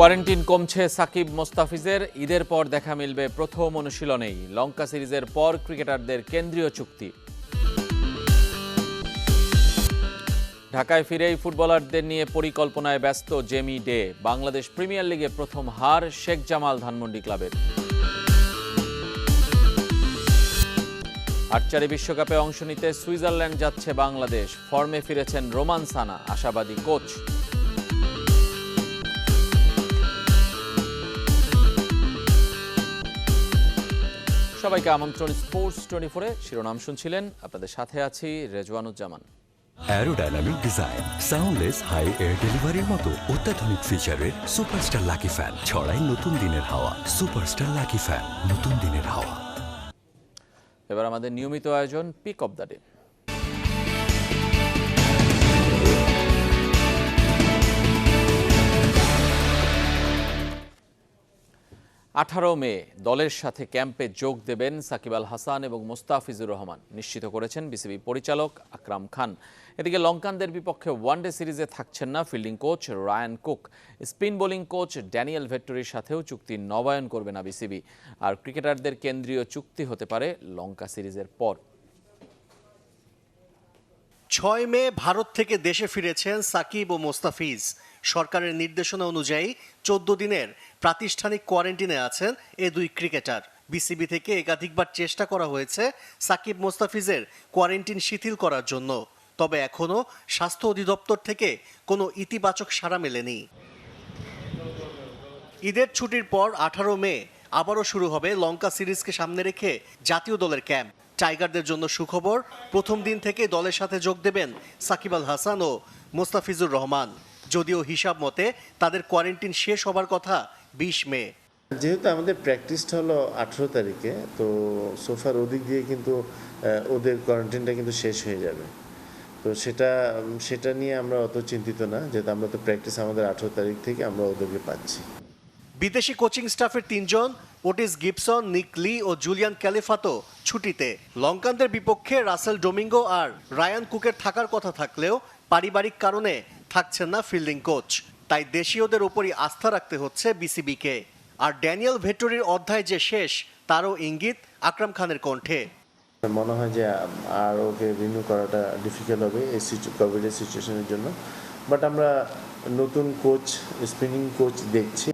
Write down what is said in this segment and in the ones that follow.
Quarantine কমছে সাকিব মোস্তাফিজের। ঈদের পর দেখা মিলবে প্রথম অনুশীলনেই। লঙ্কা সিরিজের পর ক্রিকেটারদের কেন্দ্রীয় চুক্তি। ঢাকায় ফিরেই ফুটবলারদের নিয়ে পরিকল্পনায় ব্যস্ত জেমি ডে। বাংলাদেশ প্রিমিয়ার লিগে প্রথম হার শেখ জামাল ধানমন্ডি ক্লাবের। আর্চারি বিশ্বকাপে অংশ নিতে সুইজারল্যান্ড যাচ্ছে বাংলাদেশ। ফর্মে ফিরেছেন রোমান সানা, আশাবাদী কোচ। সবাইকে আমন্ত্রণ স্পোর্টস 24-এ। শিরোনাম শুনছিলেন, আপনাদের সাথে আছি Rezwanuzzaman. Aerodynamic design, soundless high air ডেলিভারির মতো অত্যাধুনিক ফিচারের সুপারস্টার লাকি ফ্যান ছড়াই নতুন দিনের হাওয়া। সুপারস্টার লাকি ফ্যান, নতুন দিনের হাওয়া। এবার আমাদের নিয়মিত আয়োজন পিক অব দ্য ডে। 18 মে দলের সাথে ক্যাম্পে যোগ দেবেন সাকিব আল হাসান এবং মোস্তাফিজুর রহমান, নিশ্চিত করেছেন বিসিবি পরিচালক আকরাম খান। এদিকে লঙ্কানদের বিপক্ষে ওয়ানডে সিরিজে থাকছেন না fielding coach Ryan Cook. Spin bowling coach Daniel ভেট্টরির সাথেও চুক্তি নবায়ন করবে না বিসিবি। আর ক্রিকেটারদের কেন্দ্রীয় চুক্তি হতে পারে লঙ্কা সিরিজের পর। 6 মে ভারত থেকে দেশে ফিরেছেন সাকিব ও মোস্তাফিজ। সরকারের নির্দেশনা অনুযায়ী 14 দিনের প্রাতিষ্ঠানিক কোয়ারেন্টিনে আছেন এ দুই ক্রিকেটার। বিসিবি থেকে একাধিকবার চেষ্টা করা হয়েছে সাকিব মোস্তাফিজের কোয়ারেন্টিন শিথিল করার জন্য, তবে এখনও স্বাস্থ্য অধিদপ্তর থেকে কোনো ইতিবাচক সাড়া মেলেনি। ঈদের ছুটির পর 18 মে আবারও শুরু হবে লঙ্কা সিরিজকে সামনে রেখে জাতীয় দলের ক্যাম্প। টাইগারদের জন্য সুখবর, প্রথম দিন থেকে দলের সাথে যোগ দেবেন সাকিব আল হাসান ও মোস্তাফিজুর রহমান। যদিও হিসাব মতে তাদের কোয়ারেন্টিন শেষ হবার কথা 20 মে। যেহেতু আমাদের প্র্যাকটিসটা হলো 18 তারিখে, তো সোফার ওদিক দিয়ে কিন্তু ওদের কোয়ারেন্টিনটা কিন্তু শেষ হয়ে যাবে। তো সেটা নিয়ে আমরা অত চিন্তিত না, যেহেতু আমরা তো প্র্যাকটিস আমাদের 18 তারিখ থেকে আমরা ওদেরকে পাচ্ছি। বিদেশি কোচিং স্টাফের 3 জন ওটিস গিবসন, নিক লি ও জুলিয়ান ক্যালিফাতো ছুটিতে। লঙ্কানদের বিপক্ষে রাসেল ডোমিঙ্গো আর রায়ান কুকের থাকার কথা থাকলেও পারিবারিক কারণে থাকছেন না ফিল্ডিং কোচ। তাই দেশীয়দের উপরই আস্থা রাখতে হচ্ছে বিসিবিকে। আর ড্যানিয়েল ভেট্টরির অধ্যায় যে শেষ, তারও ইঙ্গিত আকরাম খানের কণ্ঠে। মনে হয় যে আর ওকে রিনিউ করাটা ডিফিকাল্ট হবে এই কোভিডের সিচুয়েশনের জন্য, বাট আমরা নতুন কোচ, স্পিনিং কোচ দেখছি।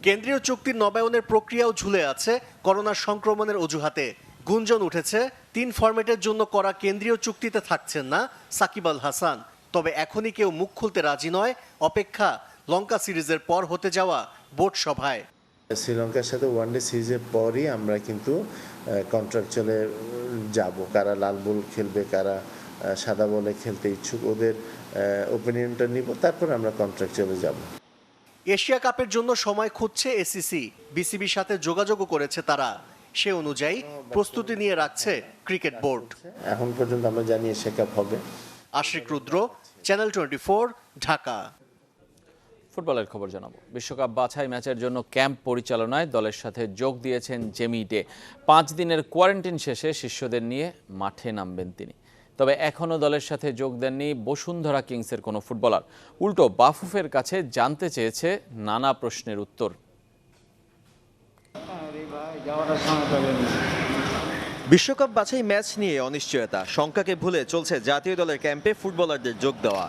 কেন্দ্রীয় চুক্তির নবায়নের প্রক্রিয়াও ঝুলে আছে করোনা সংক্রমণের অজুহাতে। গুঞ্জন উঠেছে 3 ফরম্যাটের জন্য করা কেন্দ্রীয় চুক্তিতে থাকছেন না সাকিব আল হাসান। তবে এখনই কেউ মুখ খুলতে রাজি নয়, অপেক্ষা লঙ্কা সিরিজের পর হতে যাওয়া বোর্ড সভায়। শ্রীলঙ্কার সাথে ওয়ানডে সিরিজের পরই আমরা কিন্তু কন্ট্রাকচুয়ালে যাব। কারা লাল বল খেলবে, কারা সাদা বলে খেলতে ইচ্ছুক, ওদের ওপিনিয়নটা নিব, তারপর আমরা কন্ট্রাকচুয়ালে যাব। এশিয়া কাপের জন্য সময় খুঁজছে এসিসি। বিসিবির সাথে যোগাযোগও করেছে তারা। সে অনুযায়ী প্রস্তুতি নিয়ে রাখছে ক্রিকেট বোর্ড। এখন পর্যন্ত আমরা জানি এশিয়া কাপ হবে। আশিক রুদ্র, চ্যানেল 24, ঢাকা। ফুটবলের খবর জানাবো। বিশ্বকাপ বাছাই ম্যাচের জন্য ক্যাম্প পরিচালনায় দলের সাথে যোগ দিয়েছেন জেমি ডে। 5 দিনের কোয়ারেন্টিন শেষে শিষ্যদের নিয়ে মাঠে নামবেন তিনি। তবে এখনও দলের সাথে যোগ দেননি বসুন্ধরা কিংসের কোনো ফুটবলার। উল্টো বাফুফের কাছে জানতে চেয়েছে নানা প্রশ্নের উত্তর। বিশ্বকাপ বাছাই ম্যাচ নিয়ে অনিশ্চয়তা, শঙ্কাকে ভুলে চলছে জাতীয় দলের ক্যাম্পে ফুটবলারদের যোগ দেওয়া।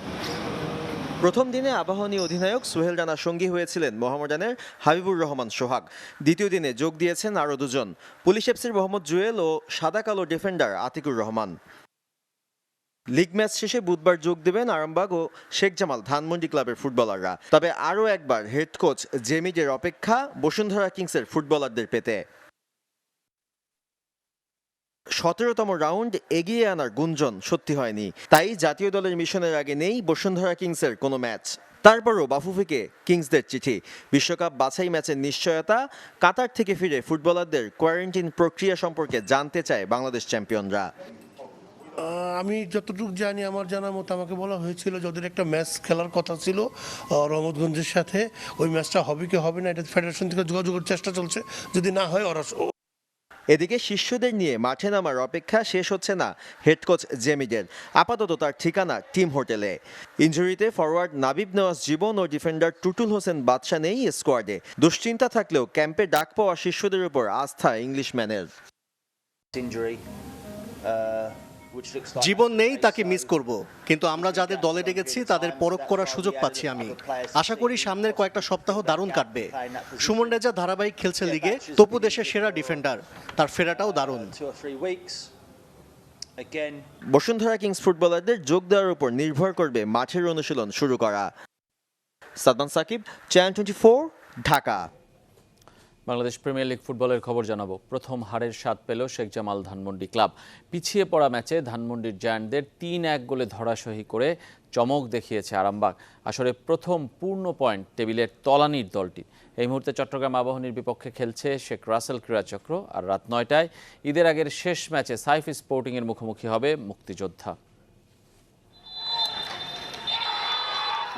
প্রথম দিনে আবাহনী অধিনায়ক সোহেল রানার সঙ্গী হয়েছিলেন মোহামেডানের হাবিবুর রহমান সোহাগ। দ্বিতীয় দিনে যোগ দিয়েছেন আরও 2 জন, পুলিশ এফসির মোহাম্মদ জুয়েল ও সাদা কালো defender Atiqur Rahman. League match শেষে বুধবার যোগ দেবেন আরামবাগ ও শেখ জামাল ধানমন্ডি ক্লাবের ফুটবলাররা। তবে আরও একবার হেড কোচ জেমিডের অপেক্ষা বসুন্ধরা কিংসের ফুটবলারদের পেতে। 17তম রাউন্ড এগিয়ে আনার গুঞ্জন সত্যি হয়নি, তাই জাতীয় দলের মিশনের আগে নেই বসুন্ধরা কিংসের কোনো ম্যাচ। তারপরও বাফুফেকে কিংসদের চিঠি, বিশ্বকাপ বাছাই ম্যাচের নিশ্চয়তা, কাতার থেকে ফিরে ফুটবলারদের কোয়ারেন্টিন প্রক্রিয়া সম্পর্কে জানতে চায় বাংলাদেশ চ্যাম্পিয়নরা। আমি যতটুকু জানি, আমার জানা মতো আমাকে বলা হয়েছিল যাদের একটা ম্যাচ খেলার কথা ছিল রহমতগঞ্জের সাথে, ওই ম্যাচটা হবে কি হবে না এটা ফেডারেশন থেকে যোগাযোগের চেষ্টা চলছে। যদি না হয় ওরা এদিকে শিষ্যদের নিয়ে মাঠে নামার অপেক্ষা শেষ হচ্ছে না হেড কোচ জেমিদের। আপাতত তার ঠিকানা টিম হোটেলে। ইনজুরিতে ফরওয়ার্ড নাবিব নওয়াজ জীবন ও ডিফেন্ডার টুটুল হোসেন বাদশা নেই স্কোয়াডে। দুশ্চিন্তা থাকলেও ক্যাম্পে ডাক পাওয়া শিষ্যদের উপর আস্থা ইংলিশম্যানের। জীবন নেই, তাকে মিস করব, কিন্তু আমরা যাদের দলে ডেকেছি তাদের পরখ করার সুযোগ পাচ্ছি আমি। আশা করি সামনের কয়েকটা সপ্তাহ দারুণ কাটবে। সুমন রেজা ধারাবাহিক খেলছে লিগে, তপু দেশের সেরা ডিফেন্ডার, তার ফেরাটাও দারুণ। বসুন্ধরা কিংস ফুটবলারদের যোগ দেওয়ার উপর নির্ভর করবে মাঠের অনুশীলন শুরু করা। Sadman Sakib, channel 24, Dhaka. Bangladesh premier league ফুটবলের খবর জানাবো। প্রথম হারের স্বাদ পেল শেখ জামাল ধানমন্ডি ক্লাব। পিছিয়ে পড়া ম্যাচে ধানমন্ডির জায়ান্টদের 3-1 গোলে ধরাশায়ী করে চমক দেখিয়েছে আরামবাগ। আসরে প্রথম পূর্ণ পয়েন্ট টেবিলের তলানির দলটি। এই মুহূর্তে চট্টগ্রাম আবাহনীর বিপক্ষে খেলছে শেখ রাসেল ক্রীড়াচক্র। আর রাত 9টায় ঈদের আগের শেষ ম্যাচে সাইফ স্পোর্টিংয়ের মুখোমুখি হবে মুক্তিযোদ্ধা।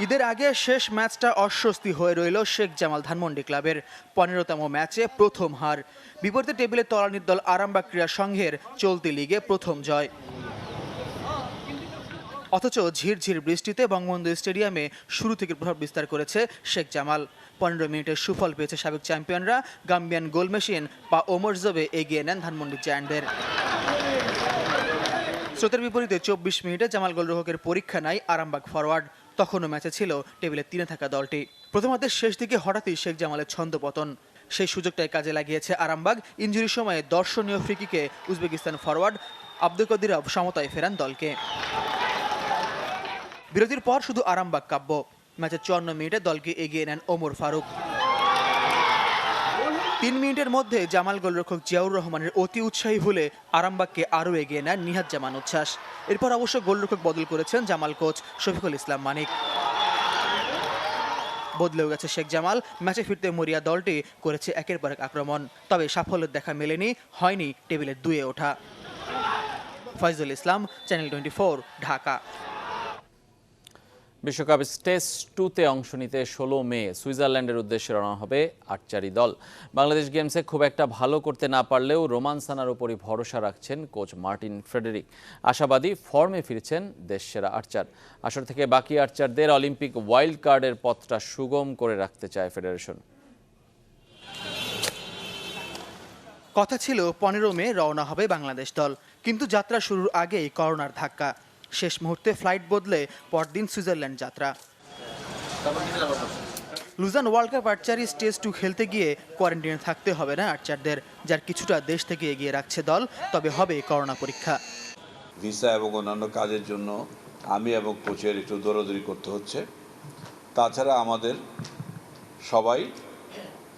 ঈদের আগে শেষ ম্যাচটা অস্বস্তি হয়ে রইল শেখ জামাল ধানমন্ডি ক্লাবের। 15তম ম্যাচে প্রথম হার। বিপরীতে টেবিলে তলানির দল আরামবাগ ক্রীড়া সংঘের চলতি লিগে প্রথম জয়। অথচ ঝিরঝির বৃষ্টিতে বঙ্গবন্ধু স্টেডিয়ামে শুরু থেকে প্রভাব বিস্তার করেছে শেখ জামাল। 15 মিনিটের সুফল পেয়েছে সাবেক চ্যাম্পিয়নরা। গাম্বিয়ান গোল মেশিন বা ওমর জবে এগিয়ে নেন ধানমন্ডি জায়ান্টদের। স্রোতের বিপরীতে 24 মিনিটে জামাল গোলরক্ষকের পরীক্ষা নেয় আরামবাগ ফরওয়ার্ড। তখনও ম্যাচে ছিল টেবিলে 3-এ থাকা দলটি। প্রথমার্ধের শেষ দিকে হঠাৎই শেখ জামালের ছন্দপতন। সেই সুযোগটাই কাজে লাগিয়েছে আরামবাগ। ইনজুরির সময়ে দর্শনীয় ফ্রিকিকে উজবেকিস্তান ফরওয়ার্ড আব্দুল কদিরভ সমতায় ফেরান দলকে। বিরতির পর শুধু আরামবাগ কাব্য। ম্যাচের 54 মিনিটে দলকে এগিয়ে নেন ওমর ফারুক। 3 মিনিটের মধ্যে জামাল গোলরক্ষক জিয়াউর রহমানের অতি উৎসাহী ভুলে আরামবাগকে আরও এগিয়ে নেন নিহাত জামান উচ্ছ্বাস। এরপর অবশ্য গোলরক্ষক বদল করেছেন জামাল কোচ শফিকুল ইসলাম মানিক। বদলেও গেছে শেখ জামাল। ম্যাচে ফিরতে মরিয়া দলটি করেছে একের পর এক আক্রমণ। তবে সাফল্যের দেখা মেলেনি, হয়নি টেবিলের 2-এ ওঠা। ফয়জুল ইসলাম, চ্যানেল 24, ঢাকা। বিশ্বকাপ টেস্ট 2-তে অংশ নিতে 16 মে সুইজারল্যান্ডের উদ্দেশ্যে রওনা হবে আর্চারি দল। বাংলাদেশ গেমসে খুব একটা ভালো করতে না পারলেও রোমান সানার উপরই ভরসা রাখছেন কোচ মার্টিন ফ্রেডেরিক। আশাবাদী ফর্মে ফিরছেন দেশসেরা আর্চার। আসর থেকে বাকি আর্চারদের অলিম্পিক ওয়াইল্ড কার্ডের পথটা সুগম করে রাখতে চায় ফেডারেশন। কথা ছিল 15 মে রওনা হবে বাংলাদেশ দল, কিন্তু যাত্রা শুরুর আগেই করোনার ধাক্কা। শেষ মুহূর্তে ফ্লাইট বদলে পরদিন সুইজারল্যান্ড যাত্রা। লুজান ওয়ার্ল্ড কাপ আর্চারি স্টেজ 2 খেলতে গিয়ে কোয়ারেন্টাইনে থাকতে হবে না আর্চারদের, যার কিছুটা দেশ থেকে এগিয়ে রাখছে দল। তবে হবে করোনা পরীক্ষা। ভিসা এবং অন্যান্য কাজের জন্য আমি এবং কোচের একটু দৌড়াদৌড়ি করতে হচ্ছে। তাছাড়া আমাদের সবাই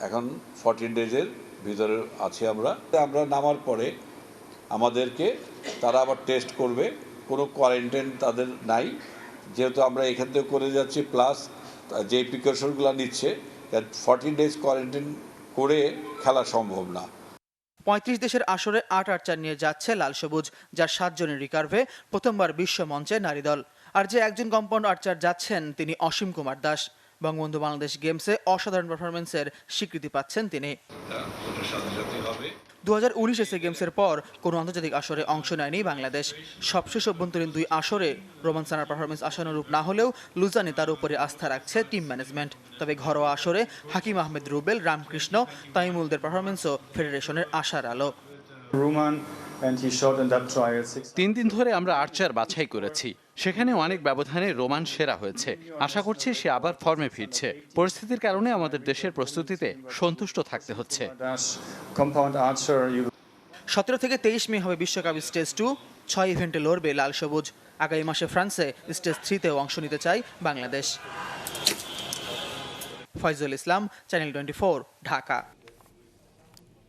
এখন 14 ডেজের ভিতরে আছি। আমরা নামার পরে আমাদেরকে তারা আবার টেস্ট করবে। কোনো কোয়ারেন্টাইন তাদের নাই, যেহেতু আমরা এখান থেকে করে যাচ্ছি, প্লাস যে প্রিকশনগুলো নিচ্ছে 14 ডেজ কোয়ারেন্টাইন করে খেলা সম্ভব না। 35 দেশের আসরে 8 আর্চার নিয়ে যাচ্ছে লাল সবুজ, যার 7 জনের রিকার্ভে প্রথমবার বিশ্ব মঞ্চে নারী দল। আর যে একজন কম্পাউন্ড আর্চার যাচ্ছেন তিনি অসীম কুমার দাস। বঙ্গবন্ধু বাংলাদেশ গেমসে অসাধারণ পারফরমেন্সের স্বীকৃতি পাচ্ছেন তিনি। 2019 এসএ গেমসের পর কোনো আন্তর্জাতিক আসরে অংশ নেয়নি বাংলাদেশ। সবশেষ অভ্যন্তরীণ 2 আসরে রোমান সানার পারফরমেন্স আশানুরূপ না হলেও লুজানে তার উপরে আস্থা রাখছে টিম ম্যানেজমেন্ট। তবে ঘরোয়া আসরে হাকিম আহমেদ রুবেল, রামকৃষ্ণ, তাইমুলদের পারফরমেন্সও ফেডারেশনের আশার আলো। 3 দিন ধরে আমরা আর্চার বাছাই করেছি, সেখানে অনেক ব্যবধানে রোমান সেরা হয়েছে। আশা করছি সে আবার ফর্মে ফিরছে। পরিস্থিতির কারণে আমাদের দেশের প্রস্তুতিতে সন্তুষ্ট থাকতে হচ্ছে। 17 থেকে 23 মে হবে বিশ্বকাপ স্টেজ 2। 6 ইভেন্টে লড়বে লাল সবুজ। আগামী মাসে ফ্রান্সে স্টেজ 3-তেও অংশ নিতে চায় বাংলাদেশ। ফয়জুল ইসলাম, চ্যানেল 24, ঢাকা।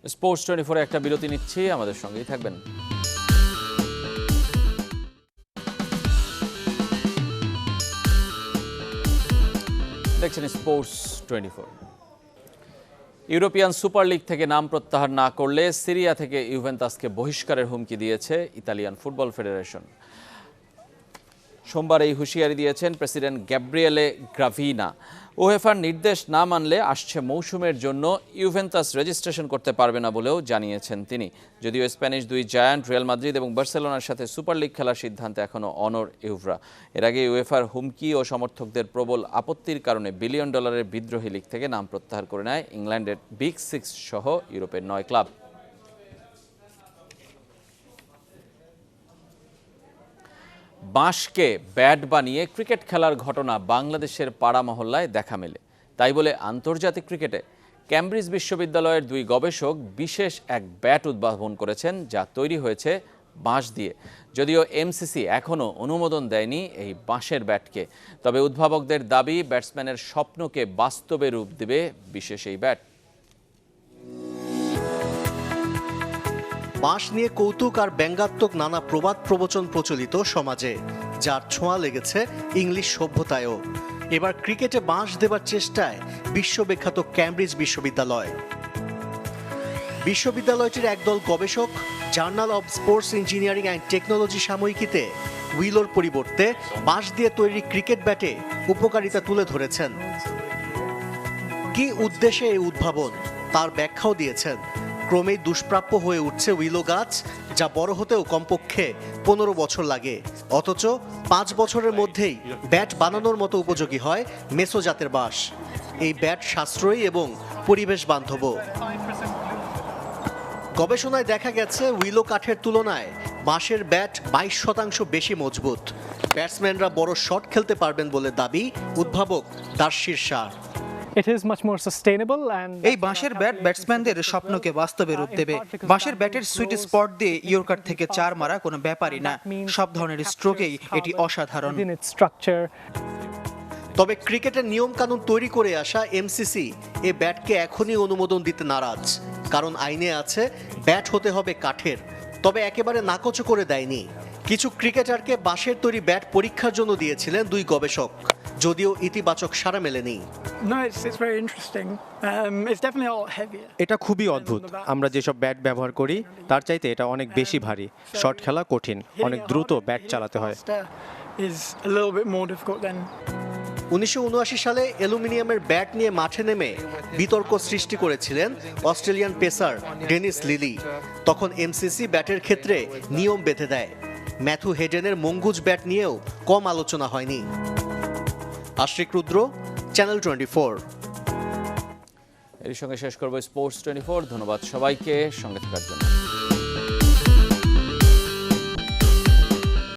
স্পোর্টস 24 একটা বিরতি নিচ্ছি, আমাদের সঙ্গেই থাকবেন। দেখছেন স্পোর্টস 24। ইউরোপিয়ান সুপার লিগ থেকে নাম প্রত্যাহার না করলে সিরিয়া থেকে ইউভেন্টাসকে বহিষ্কারের হুমকি দিয়েছে ইতালিয়ান ফুটবল ফেডারেশন। সোমবার এই হুঁশিয়ারি দিয়েছেন প্রেসিডেন্ট গ্যাব্রিয়েলে গ্রাভিনা। উয়েফার নির্দেশ না মানলে আসছে মৌসুমের জন্য ইউভেন্টাস রেজিস্ট্রেশন করতে পারবে না বলেও জানিয়েছেন তিনি। যদিও স্প্যানিশ দুই জায়ান্ট রিয়াল মাদ্রিদ এবং বার্সেলোনার সাথে সুপার লিগ খেলার সিদ্ধান্তে এখনও অনড় ইউভরা। এর আগে উয়েফার হুমকি ও সমর্থকদের প্রবল আপত্তির কারণে $1 বিলিয়ন বিদ্রোহী লীগ থেকে নাম প্রত্যাহার করে নেয় ইংল্যান্ডের বিগ 6 সহ ইউরোপের 9 ক্লাব। বাঁশকে ব্যাট বানিয়ে ক্রিকেট খেলার ঘটনা বাংলাদেশের পাড়া মহল্লায় দেখা মেলে। তাই বলে আন্তর্জাতিক ক্রিকেটে ক্যামব্রিজ বিশ্ববিদ্যালয়ের দুই গবেষক বিশেষ এক ব্যাট উদ্ভাবন করেছেন, যা তৈরি হয়েছে বাঁশ দিয়ে। যদিও এমসিসি এখনও অনুমোদন দেয়নি এই বাঁশের ব্যাটকে, তবে উদ্ভাবকদের দাবি ব্যাটসম্যানের স্বপ্নকে বাস্তবে রূপ দেবে বিশেষ এই ব্যাট। বাঁশ নিয়ে কৌতুক আর ব্যঙ্গাত্মক নানা প্রবাদ প্রবচন প্রচলিত সমাজে, যার ছোঁয়া লেগেছে ইংলিশ সভ্যতায়ও। এবার ক্রিকেটে বাঁশ দেবার চেষ্টায় বিশ্ববিখ্যাত ক্যামব্রিজ বিশ্ববিদ্যালয়। বিশ্ববিদ্যালয়টির একদল গবেষক journal of sports engineering and technology সাময়িকীতে উইলোর পরিবর্তে বাঁশ দিয়ে তৈরি ক্রিকেট ব্যাটে উপকারিতা তুলে ধরেছেন। কি উদ্দেশ্যে এই উদ্ভাবন তার ব্যাখ্যাও দিয়েছেন। ক্রমেই দুষ্প্রাপ্য হয়ে উঠছে উইলো গাছ, যা বড় হতেও কমপক্ষে 15 বছর লাগে, অথচ 5 বছরের মধ্যেই ব্যাট বানানোর মতো উপযোগী হয় মেসো জাতের বাঁশ। এই ব্যাট সাশ্রয়ী এবং পরিবেশ বান্ধব। গবেষণায় দেখা গেছে উইলো কাঠের তুলনায় বাঁশের ব্যাট 22% বেশি মজবুত। ব্যাটসম্যানরা বড় শট খেলতে পারবেন বলে দাবি উদ্ভাবক দার্শির শাহ। এই বাঁশের ব্যাট ব্যাটসম্যানদের স্বপ্নকে বাস্তবে রূপ দেবে। বাঁশের ব্যাটের সুইট স্পট দিয়ে ইয়র্কার থেকে 4 মারা কোনো ব্যাপারই না। সব ধরনের স্ট্রোকেই এটি অসাধারণ। তবে ক্রিকেটের নিয়ম কানুন তৈরি করে আসা এমসিসি এ ব্যাটকে এখনই অনুমোদন দিতে নারাজ, কারণ আইনে আছে ব্যাট হতে হবে কাঠের। তবে একেবারে নাকচ করে দেয়নি। কিছু ক্রিকেটারকে বাঁশের তৈরি ব্যাট পরীক্ষার জন্য দিয়েছিলেন দুই গবেষক, যদিও ইতিবাচক সাড়া মেলেনি। এটা খুবই অদ্ভুত। আমরা যেসব ব্যাট ব্যবহার করি তার চাইতে এটা অনেক বেশি ভারী। শট খেলা কঠিন, অনেক দ্রুত ব্যাট চালাতে হয়। 1979 সালে অ্যালুমিনিয়ামের ব্যাট নিয়ে মাঠে নেমে বিতর্ক সৃষ্টি করেছিলেন অস্ট্রেলিয়ান পেসার ডেনিস লিলি। তখন এমসিসি ব্যাটের ক্ষেত্রে নিয়ম বেঁধে দেয়। ম্যাথু হেডেনের মঙ্গুজ ব্যাট নিয়েও কম আলোচনা হয়নি। আশিক রুদ্র, চ্যানেল 24। এর সঙ্গে শেষ করব স্পোর্টস 24। ধন্যবাদ সবাইকে সঙ্গে থাকার জন্য।